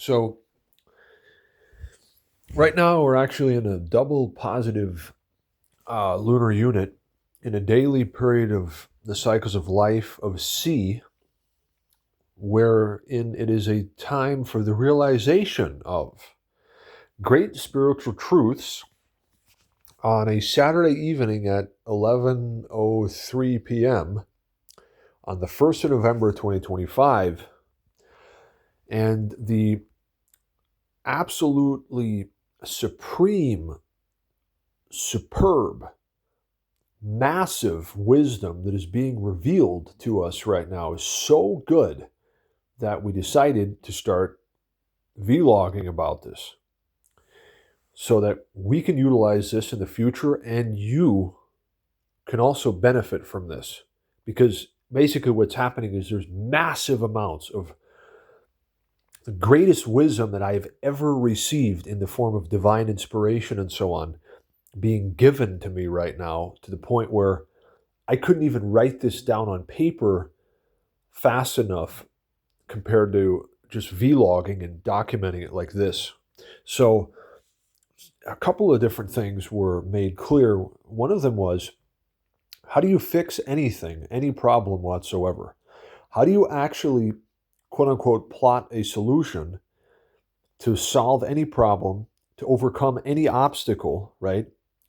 So right now we're actually in a double positive lunar unit in a daily period of the cycles of life of C, wherein it is a time for the realization of great spiritual truths on a Saturday evening at 11:03 p.m. on the 1st of November 2025. And the absolutely supreme, superb, massive wisdom that is being revealed to us right now is so good that we decided to start vlogging about this so that we can utilize this in the future and you can also benefit from this. Because basically what's happening is there's massive amounts of the greatest wisdom that I've ever received in the form of divine inspiration and so on being given to me right now, to the point where I couldn't even write this down on paper fast enough compared to just vlogging and documenting it like this. So a couple of different things were made clear. One of them was, how do you fix anything, any problem whatsoever? How do you actually, quote unquote, plot a solution to solve any problem, to overcome any obstacle, right?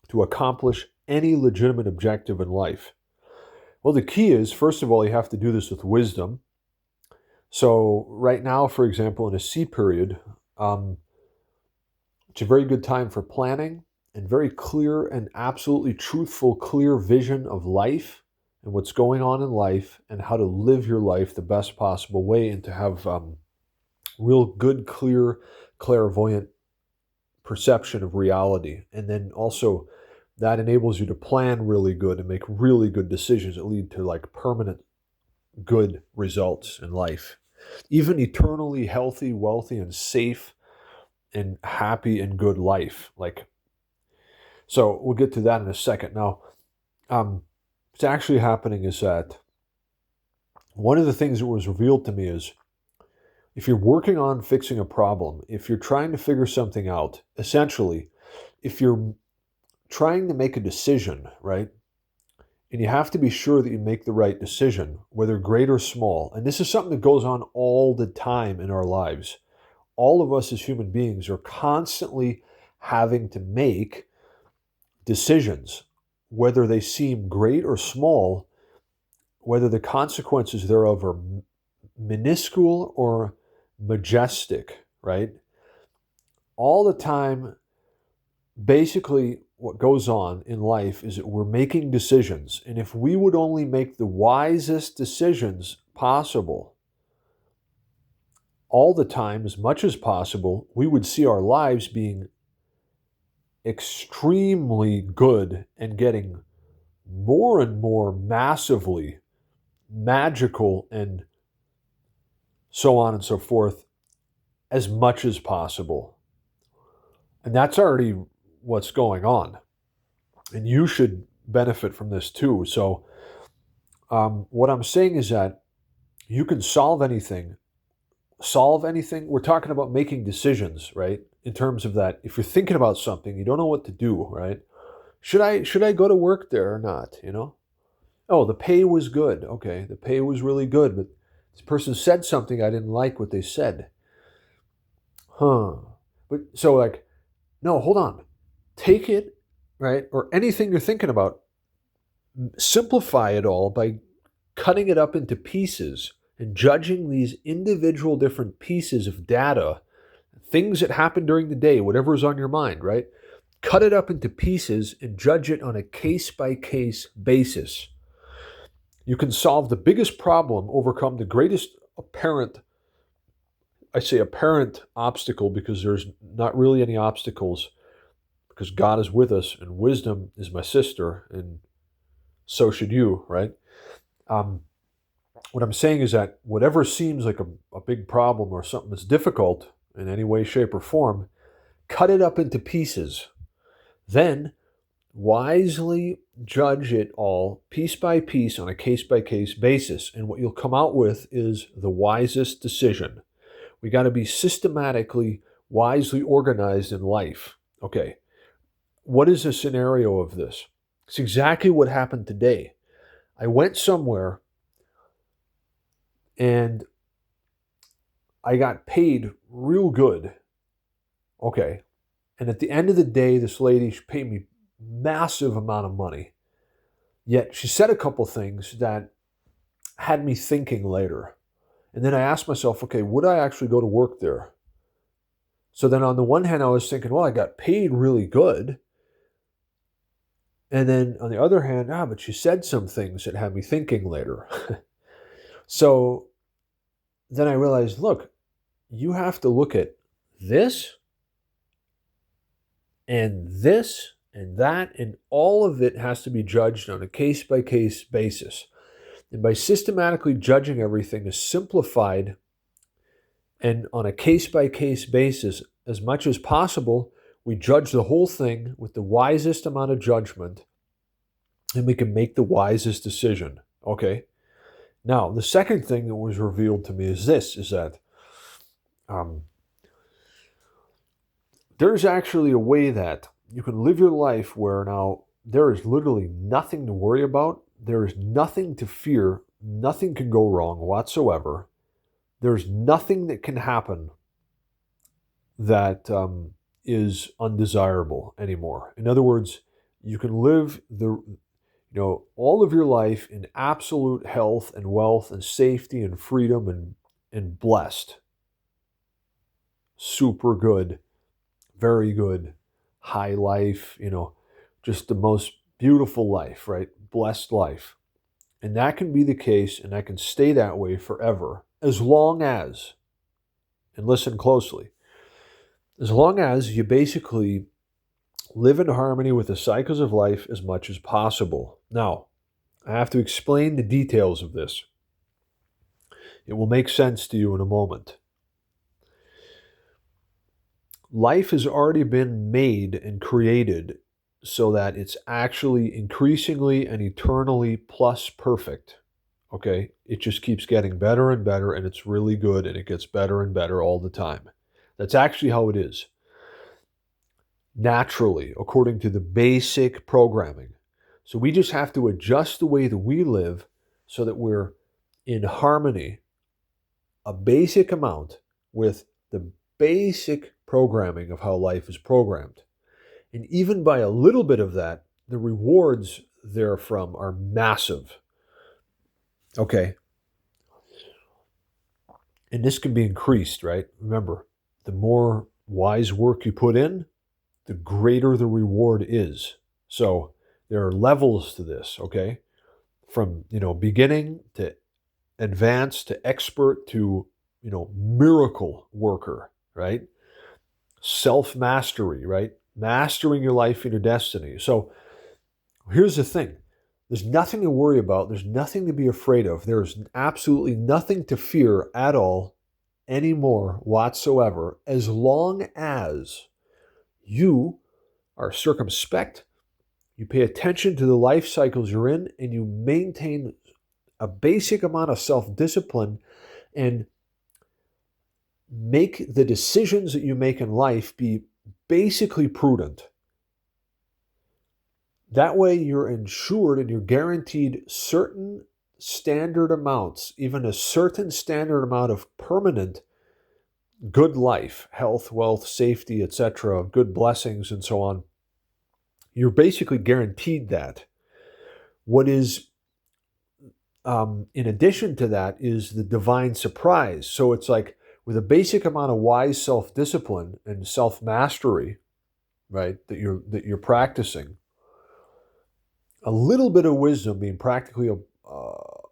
To accomplish any legitimate objective in life? Well, the key is, first of all, you have to do this with wisdom. So right now, for example, in a C period, it's a very good time for planning and very clear and absolutely truthful, clear vision of life and what's going on in life and how to live your life the best possible way, and to have real good, clear, clairvoyant perception of reality. And then also that enables you to plan really good and make really good decisions that lead to like permanent good results in life. Even eternally healthy, wealthy, and safe and happy and good life. So we'll get to that in a second. Now, what's actually happening is that one of the things that was revealed to me is, if you're working on fixing a problem, if you're trying to figure something out, essentially, if you're trying to make a decision, right? And you have to be sure that you make the right decision, whether great or small. And this is something that goes on all the time in our lives. All of us as human beings are constantly having to make decisions, whether they seem great or small, whether the consequences thereof are minuscule or majestic, right? All the time, basically, what goes on in life is that we're making decisions. And if we would only make the wisest decisions possible all the time, as much as possible, we would see our lives being extremely good and getting more and more massively magical and so on and so forth, as much as possible. And that's already what's going on. And you should benefit from this too. So what I'm saying is that you can solve anything. We're talking about making decisions, right? In terms of that, if you're thinking about something, you don't know what to do, right? Should I go to work there or not? Oh, the pay was good. Okay, the pay was really good, but this person said something I didn't like what they said. Huh. But so no, hold on. Take it, right? Or anything you're thinking about, simplify it all by cutting it up into pieces and judging these individual different pieces of data, things that happen during the day, whatever is on your mind, right? Cut it up into pieces and judge it on a case-by-case basis. You can solve the biggest problem, overcome the greatest apparent obstacle, because there's not really any obstacles, because God is with us and wisdom is my sister, and so should you, right? What I'm saying is that whatever seems like a big problem or something that's difficult in any way, shape, or form, cut it up into pieces. Then wisely judge it all piece by piece on a case-by-case basis. And what you'll come out with is the wisest decision, We got to be systematically, wisely organized in life. Okay, what is a scenario of this? It's exactly what happened today. I went somewhere and I got paid real good. Okay. And at the end of the day, this lady, she paid me massive amount of money. Yet she said a couple things that had me thinking later. And then I asked myself, okay, would I actually go to work there? So then on the one hand, I was thinking, well, I got paid really good. And then on the other hand, but she said some things that had me thinking later. So then I realized, look, you have to look at this and this and that, and all of it has to be judged on a case-by-case basis. And by systematically judging everything is simplified and on a case-by-case basis, as much as possible, we judge the whole thing with the wisest amount of judgment, and we can make the wisest decision. Okay? Now, the second thing that was revealed to me is this, is that there's actually a way that you can live your life where now there is literally nothing to worry about. There is nothing to fear. Nothing can go wrong whatsoever. There's nothing that can happen that is undesirable anymore. In other words, you can live all of your life in absolute health and wealth and safety and freedom and blessed. Super good, very good, high life, just the most beautiful life, right? Blessed life. And that can be the case, and that can stay that way forever, as long as, and listen closely, as long as you basically live in harmony with the cycles of life as much as possible. Now, I have to explain the details of this. It will make sense to you in a moment. Life has already been made and created so that it's actually increasingly and eternally plus perfect. Okay? It just keeps getting better and better, and it's really good, and it gets better and better all the time. That's actually how it is. Naturally, according to the basic programming. So we just have to adjust the way that we live so that we're in harmony, a basic amount, with the basic programming of how life is programmed. And even by a little bit of that, the rewards therefrom are massive. Okay. And this can be increased, right? Remember, the more wise work you put in, the greater the reward is. So there are levels to this, okay? From, beginning to advanced to expert to, miracle worker, right? Self-mastery, right? Mastering your life and your destiny. So here's the thing. There's nothing to worry about. There's nothing to be afraid of. There's absolutely nothing to fear at all anymore whatsoever, as long as you are circumspect, you pay attention to the life cycles you're in, and you maintain a basic amount of self-discipline and make the decisions that you make in life be basically prudent. That way you're ensured and you're guaranteed certain standard amounts, even a certain standard amount of permanent good life, health, wealth, safety, etc., good blessings, and so on. You're basically guaranteed that. What is, in addition to that, is the divine surprise. So it's like with a basic amount of wise self-discipline and self-mastery, right, that you're practicing, a little bit of wisdom being practically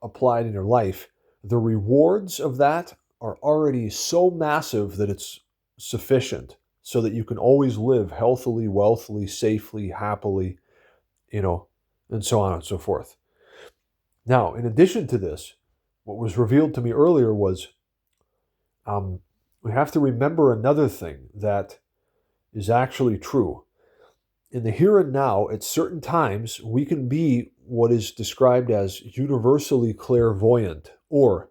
applied in your life, the rewards of that are already so massive that it's sufficient so that you can always live healthily, wealthily, safely, happily, and so on and so forth. Now, in addition to this, what was revealed to me earlier was we have to remember another thing that is actually true. In the here and now, at certain times, we can be what is described as universally clairvoyant, or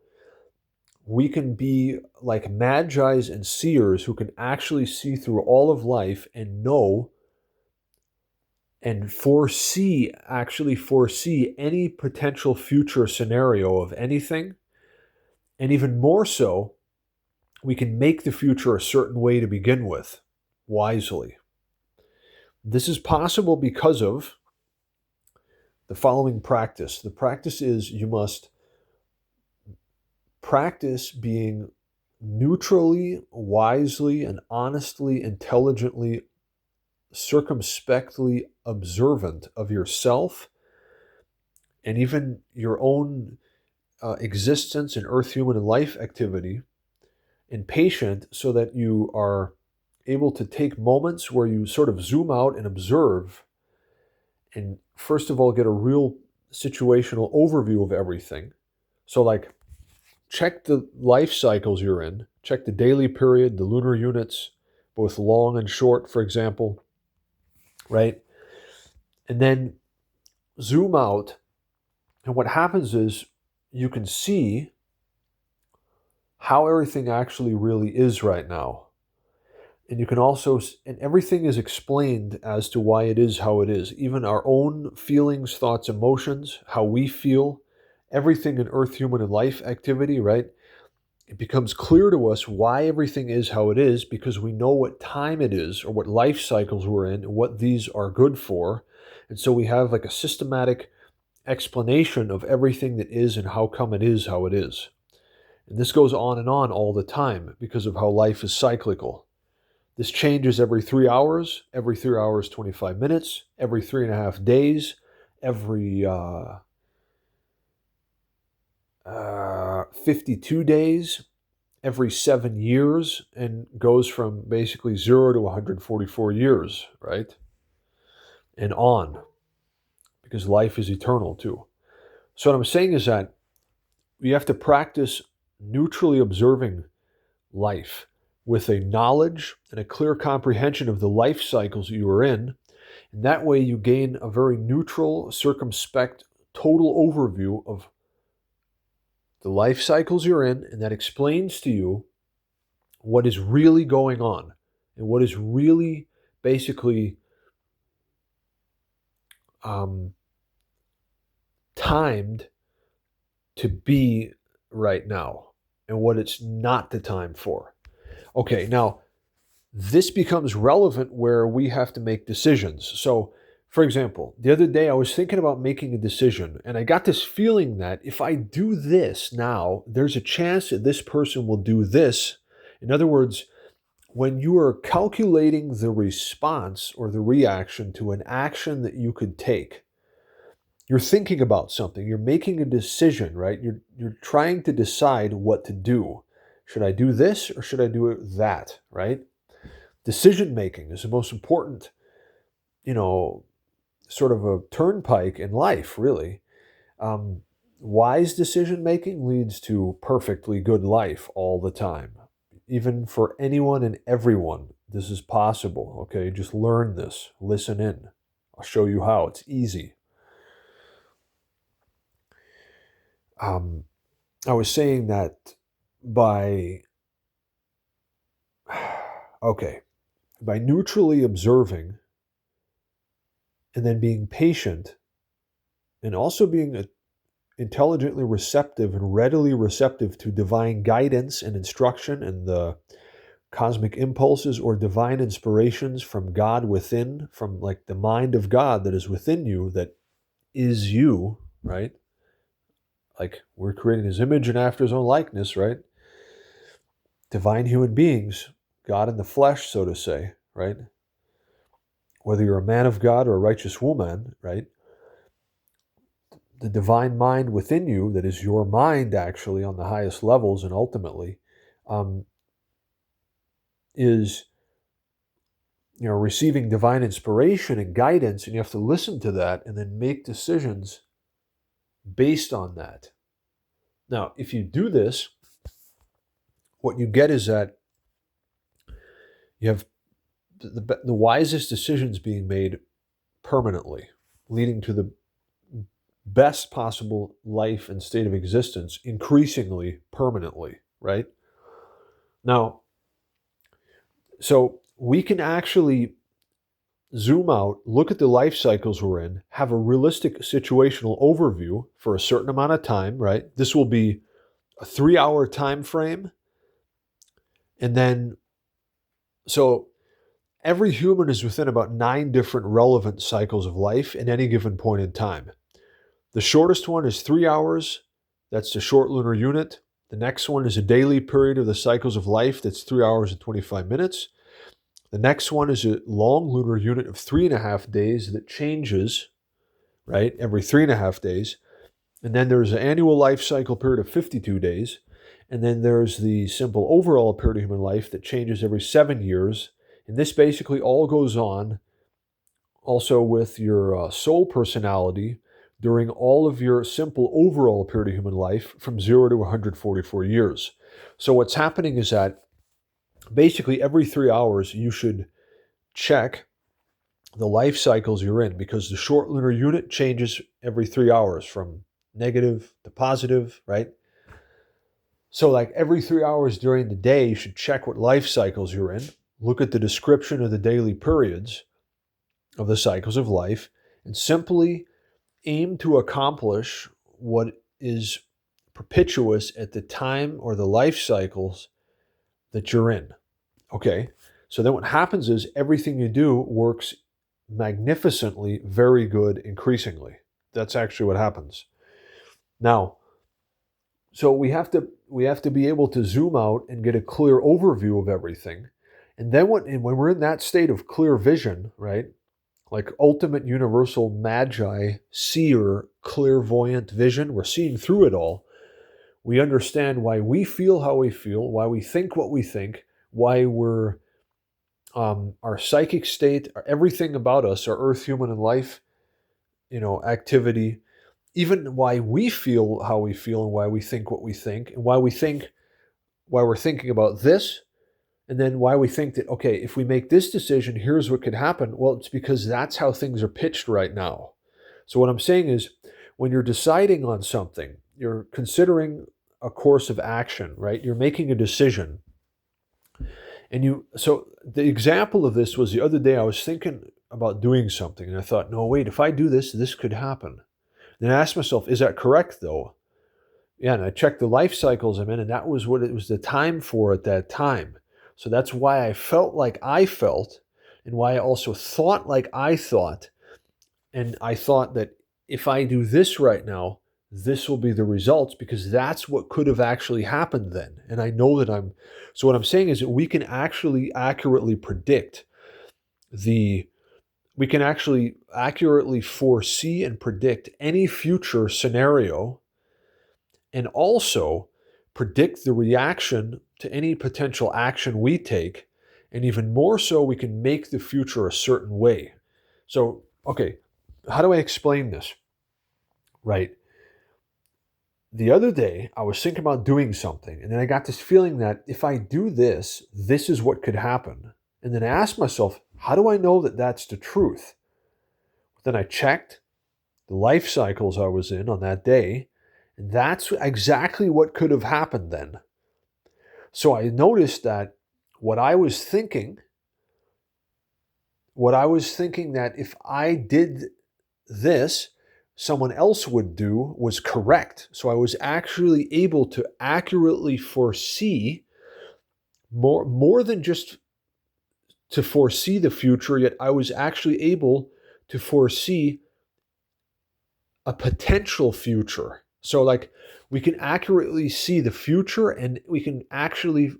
we can be like magi's and seers who can actually see through all of life and know and actually foresee any potential future scenario of anything. And even more so, we can make the future a certain way to begin with, wisely. This is possible because of the following practice. The practice is you must practice being neutrally, wisely, and honestly, intelligently, circumspectly observant of yourself and even your own existence in earth, human, and life activity, and patient so that you are able to take moments where you sort of zoom out and observe and first of all get a real situational overview of everything. So like check the life cycles you're in, check the daily period, the lunar units, both long and short, for example, right? And then zoom out, and what happens is you can see how everything actually really is right now. And you can also, and everything is explained as to why it is how it is. Even our own feelings, thoughts, emotions, how we feel, everything in earth, human, and life activity, right? It becomes clear to us why everything is how it is because we know what time it is or what life cycles we're in and what these are good for. And so we have like a systematic explanation of everything that is and how come it is how it is. And this goes on and on all the time because of how life is cyclical. This changes every 3 hours, 25 minutes, every 3.5 days, every 52 days, every 7 years, and goes from basically 0 to 144 years, right? And on, because life is eternal too. So what I'm saying is that you have to practice neutrally observing life with a knowledge and a clear comprehension of the life cycles you are in. And that way you gain a very neutral, circumspect, total overview of the life cycles you're in, and that explains to you what is really going on and what is really basically timed to be right now and what it's not the time for. Okay, now this becomes relevant where we have to make decisions. So, for example, the other day I was thinking about making a decision, and I got this feeling that if I do this now, there's a chance that this person will do this. In other words, when you are calculating the response or the reaction to an action that you could take, you're thinking about something, you're making a decision, right? You're trying to decide what to do. Should I do this or should I do that, right? Decision making is the most important, sort of a turnpike in life, really. Wise decision making leads to perfectly good life all the time. Even for anyone and everyone, this is possible, okay? Just learn this, listen in. I'll show you how. It's easy. I was saying that by neutrally observing and then being patient and also being intelligently receptive and readily receptive to divine guidance and instruction and the cosmic impulses or divine inspirations from God within, from like the mind of God that is within you, that is you, right? Like we're creating his image and after his own likeness, right? Divine human beings, God in the flesh, so to say, right? Whether you're a man of God or a righteous woman, right? The divine mind within you, that is your mind actually on the highest levels and ultimately, is receiving divine inspiration and guidance, and you have to listen to that and then make decisions based on that. Now, if you do this, what you get is that you have the wisest decisions being made permanently, leading to the best possible life and state of existence increasingly permanently, right? Now, so we can actually zoom out, look at the life cycles we're in, have a realistic situational overview for a certain amount of time, right? This will be a 3-hour time frame. And then, so every human is within about 9 different relevant cycles of life at any given point in time. The shortest one is 3 hours. That's the short lunar unit. The next one is a daily period of the cycles of life. That's 3 hours and 25 minutes. The next one is a long lunar unit of 3.5 days that changes, right, every 3.5 days. And then there's an annual life cycle period of 52 days. And then there's the simple overall period of human life that changes every 7 years. And this basically all goes on also with your soul personality during all of your simple overall period of human life from 0 to 144 years. So what's happening is that basically every 3 hours you should check the life cycles you're in, because the short lunar unit changes every 3 hours from negative to positive, right? So like every 3 hours during the day, you should check what life cycles you're in, look at the description of the daily periods of the cycles of life, and simply aim to accomplish what is perpetuous at the time or the life cycles that you're in. Okay, so then what happens is everything you do works magnificently, very good, increasingly. That's actually what happens. Now, so we have to be able to zoom out and get a clear overview of everything. And then when we're in that state of clear vision, right? Like ultimate universal magi, seer, clairvoyant vision, we're seeing through it all. We understand why we feel how we feel, why we think what we think, why we're our psychic state, everything about us, our earth, human, and life, activity, even why we feel how we feel and why we think what we think, and why we're thinking about this, and then why we think that, okay, if we make this decision, here's what could happen. Well, it's because that's how things are pitched right now. So what I'm saying is, when you're deciding on something, you're considering a course of action, right? You're making a decision. So the example of this was the other day I was thinking about doing something, and I thought, no, wait, if I do this, this could happen. Then I asked myself, is that correct though? Yeah, and I checked the life cycles I'm in, and that was what it was the time for at that time. So that's why I felt like I felt, and why I also thought like I thought. And I thought that if I do this right now, this will be the results, because that's what could have actually happened then. And I know that so what I'm saying is that we can actually accurately predict we can actually accurately foresee and predict any future scenario, and also predict the reaction to any potential action we take. And even more so, we can make the future a certain way. So, okay, how do I explain this? Right. The other day, I was thinking about doing something, and then I got this feeling that if I do this, this is what could happen. And then I asked myself, how do I know that that's the truth? Then I checked the life cycles I was in on that day, and that's exactly what could have happened then. So I noticed that what I was thinking that if I did this, someone else would do, was correct. So I was actually able to accurately foresee more than just to foresee the future, yet I was actually able to foresee a potential future. So like we can accurately see the future, and we can actually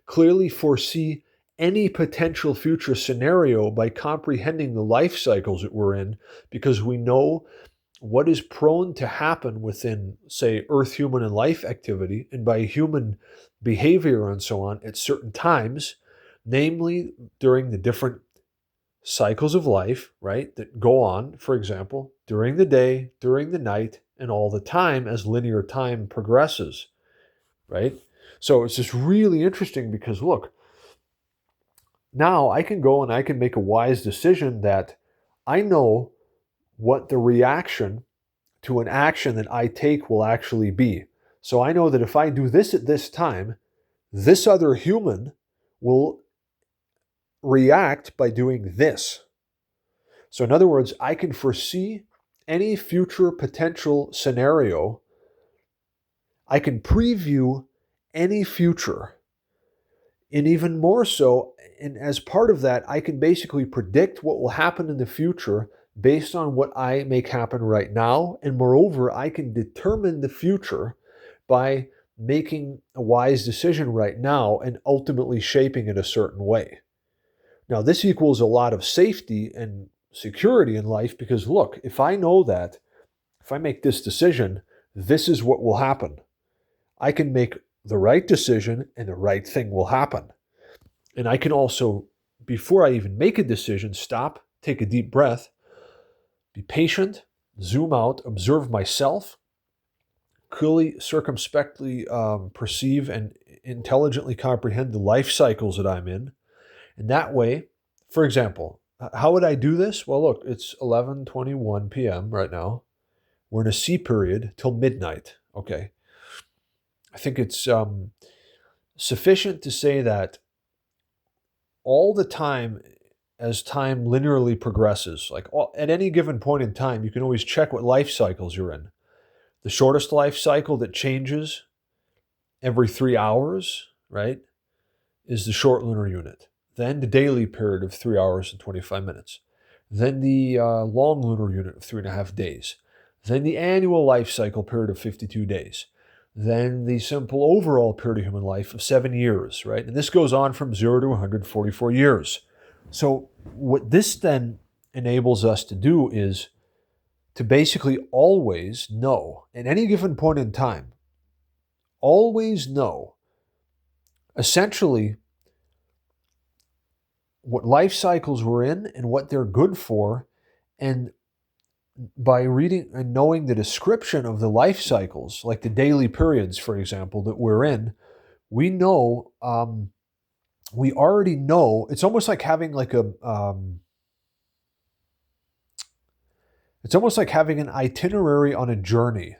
clearly foresee any potential future scenario by comprehending the life cycles that we're in, because we know what is prone to happen within, say, earth, human, and life activity, and by human behavior and so on at certain times, namely during the different cycles of life, right, that go on, for example, during the day, during the night, and all the time as linear time progresses, right? So it's just really interesting because, look, now I can go and I can make a wise decision that I know what the reaction to an action that I take will actually be. So I know that if I do this at this time, this other human will react by doing this. So in other words, I can foresee any future potential scenario. I can preview any future. And even more so, and as part of that, I can basically predict what will happen in the future based on what I make happen right now. And moreover, I can determine the future by making a wise decision right now and ultimately shaping it a certain way. Now, this equals a lot of safety and security in life because look, if I know that if I make this decision, this is what will happen. I can make the right decision and the right thing will happen. And I can also, before I even make a decision, stop, take a deep breath, be patient, zoom out, observe myself, clearly, circumspectly perceive and intelligently comprehend the life cycles that I'm in. And that way, for example, how would I do this? Well, look, it's 11:21 p.m. right now. We're in a C period till midnight. Okay. I think it's sufficient to say that all the time, as time linearly progresses, at any given point in time, you can always check what life cycles you're in. The shortest life cycle that changes every 3 hours, right, is the short lunar unit. Then the daily period of 3 hours and 25 minutes. Then the long lunar unit of 3.5 days. Then the annual life cycle period of 52 days. Then the simple overall period of human life of 7 years, right? And this goes on from 0 to 144 years. So what this then enables us to do is to basically always know, at any given point in time, always know, essentially, what life cycles we're in and what they're good for. And by reading and knowing the description of the life cycles, like the daily periods, for example, that we're in, we know, we already know. It's almost like having it's almost like having an itinerary on a journey.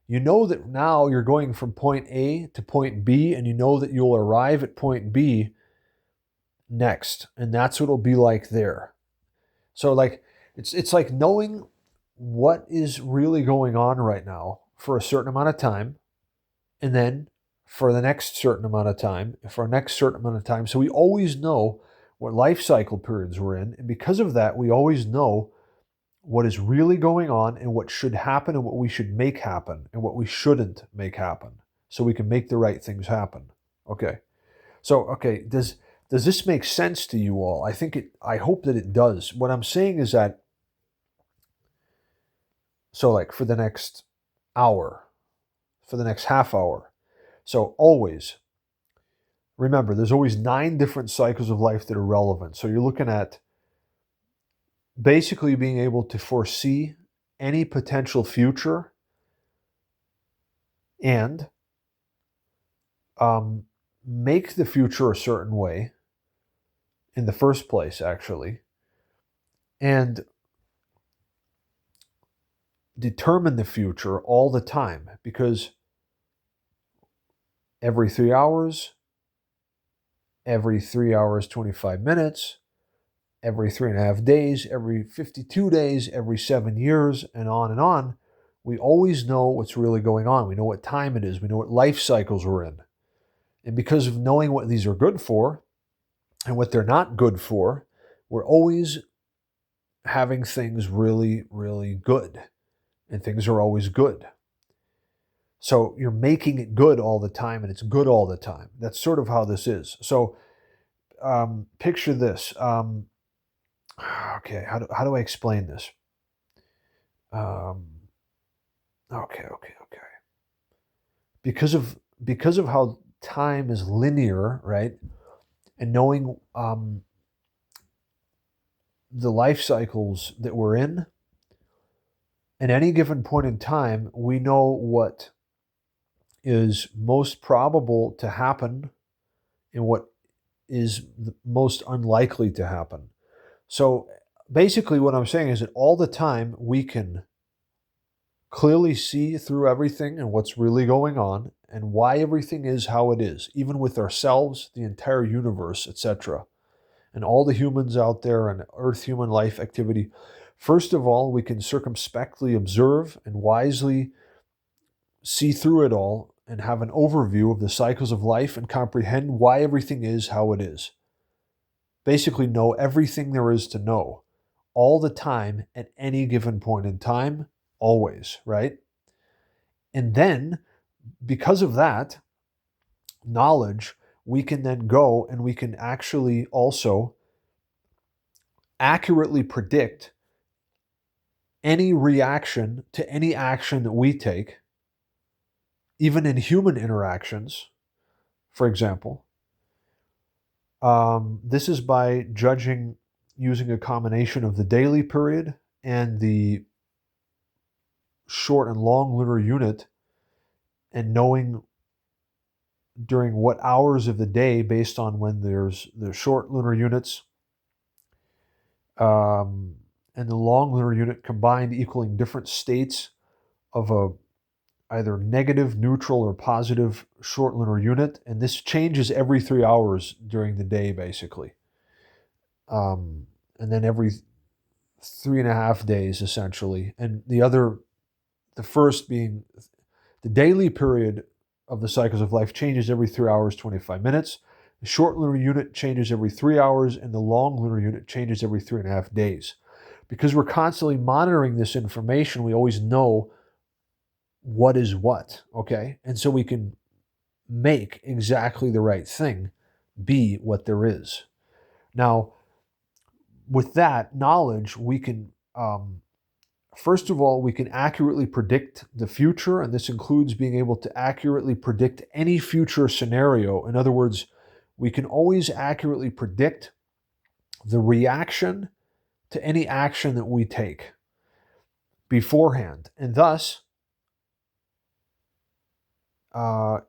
You know that now you're going from point A to point B, and you know that you'll arrive at point B next, and that's what it'll be like there. So it's like knowing what is really going on right now for a certain amount of time, and then for the next certain amount of time, for our next certain amount of time. So we always know what life cycle periods we're in, and because of that, we always know what is really going on and what should happen and what we should make happen and what we shouldn't make happen, so we can make the right things happen. Okay. So, okay, does this make sense to you all? I hope that it does. What I'm saying is that, so like for the next hour, for the next half hour. So always remember, there's always 9 different cycles of life that are relevant. So you're looking at basically being able to foresee any potential future and make the future a certain way in the first place, actually, and determine the future all the time, because every 3 hours, every 3 hours, 25 minutes, every 3.5 days, every 52 days, every 7 years, and on, we always know what's really going on. We know what time it is. We know what life cycles we're in. And because of knowing what these are good for and what they're not good for, we're always having things really, really good. And things are always good. So you're making it good all the time, and it's good all the time. That's sort of how this is. So picture this. Okay, how do I explain this? Okay. Because of how time is linear, right? And knowing the life cycles that we're in, at any given point in time, we know what is most probable to happen and what is the most unlikely to happen. So basically what I'm saying is that all the time we can clearly see through everything and what's really going on and why everything is how it is, even with ourselves, the entire universe, etc., and all the humans out there and Earth human life activity. First of all, we can circumspectly observe and wisely see through it all and have an overview of the cycles of life and comprehend why everything is how it is. Basically, know everything there is to know all the time at any given point in time, always, right? And then, because of that knowledge, we can then go and we can actually also accurately predict any reaction to any action that we take, even in human interactions, for example. This is by judging using a combination of the daily period and the short and long lunar unit, and knowing during what hours of the day, based on when there's the short lunar units and the long lunar unit combined, equaling different states of a either negative, neutral, or positive short lunar unit. And this changes every 3 hours during the day, basically. And then every 3.5 days, essentially. And the first being the daily period of the cycles of life changes every 3 hours, 25 minutes. The short lunar unit changes every 3 hours, and the long lunar unit changes every 3.5 days. Because we're constantly monitoring this information, we always know what is what, okay? And so we can make exactly the right thing be what there is. Now, with that knowledge, we can, first of all, we can accurately predict the future, and this includes being able to accurately predict any future scenario. In other words, we can always accurately predict the reaction to any action that we take beforehand. And thus,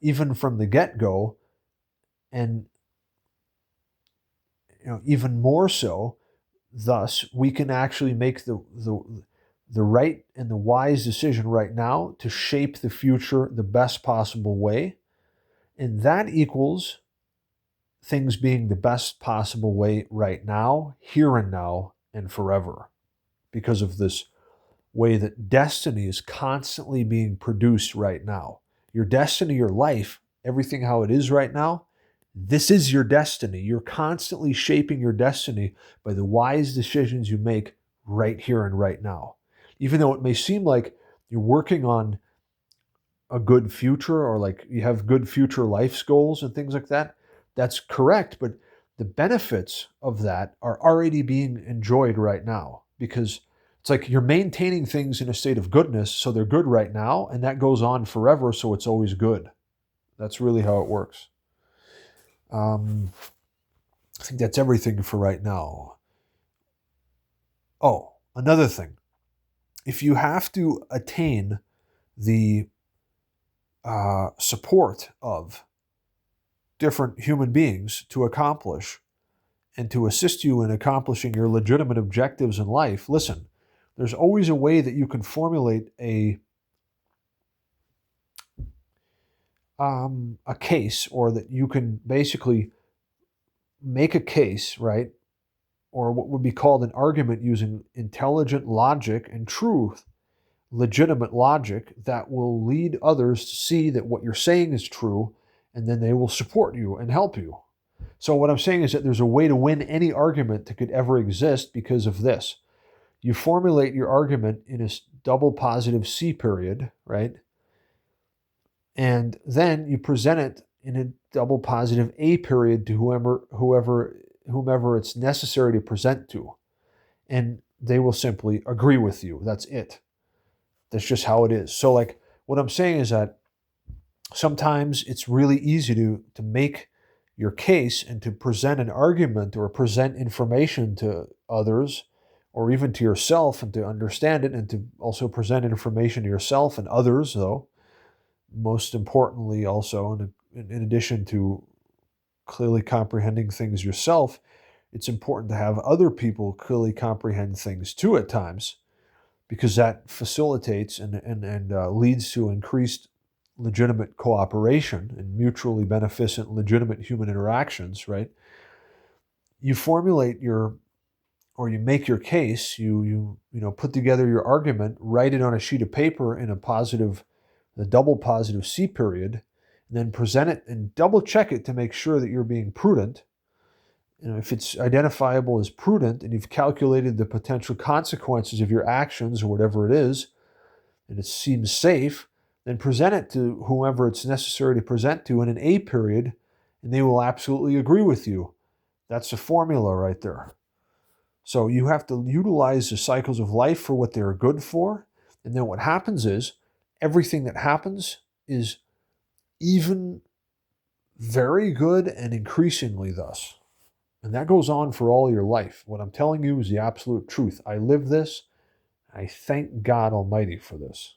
even from the get-go, and even more so, thus we can actually make the right and the wise decision right now to shape the future the best possible way, and that equals things being the best possible way right now, here and now, and forever, because of this way that destiny is constantly being produced right now. Your destiny, your life, everything how it is right now, this is your destiny. You're constantly shaping your destiny by the wise decisions you make right here and right now. Even though it may seem like you're working on a good future, or like you have good future life goals and things like that, that's correct. But the benefits of that are already being enjoyed right now, because it's like you're maintaining things in a state of goodness, so they're good right now, and that goes on forever, so it's always good. That's really how it works. I think that's everything for right now. Oh, another thing. If you have to attain the support of different human beings to accomplish and to assist you in accomplishing your legitimate objectives in life, listen, there's always a way that you can formulate a case, or that you can basically make a case, right? Or what would be called an argument, using intelligent logic and truth, legitimate logic, that will lead others to see that what you're saying is true, and then they will support you and help you. So what I'm saying is that there's a way to win any argument that could ever exist because of this. You formulate your argument in a double positive C period, right? And then you present it in a double positive A period to whomever it's necessary to present to. And they will simply agree with you. That's it. That's just how it is. So, like, what I'm saying is that sometimes it's really easy to make your case and to present an argument or present information to others, or even to yourself, and to understand it, and to also present information to yourself and others, though most importantly, also, in addition to clearly comprehending things yourself, it's important to have other people clearly comprehend things too at times. because that facilitates and leads to increased legitimate cooperation and mutually beneficent legitimate human interactions, right? You formulate your, or you make your case, you put together your argument, write it on a sheet of paper in the double positive C period, and then present it and double check it to make sure that you're being prudent. If it's identifiable as prudent and you've calculated the potential consequences of your actions or whatever it is, and it seems safe, then present it to whoever it's necessary to present to in an A period, and they will absolutely agree with you. That's a formula right there. So you have to utilize the cycles of life for what they're good for, and then what happens is everything that happens is even very good and increasingly thus. And that goes on for all your life. What I'm telling you is the absolute truth. I live this. I thank God Almighty for this.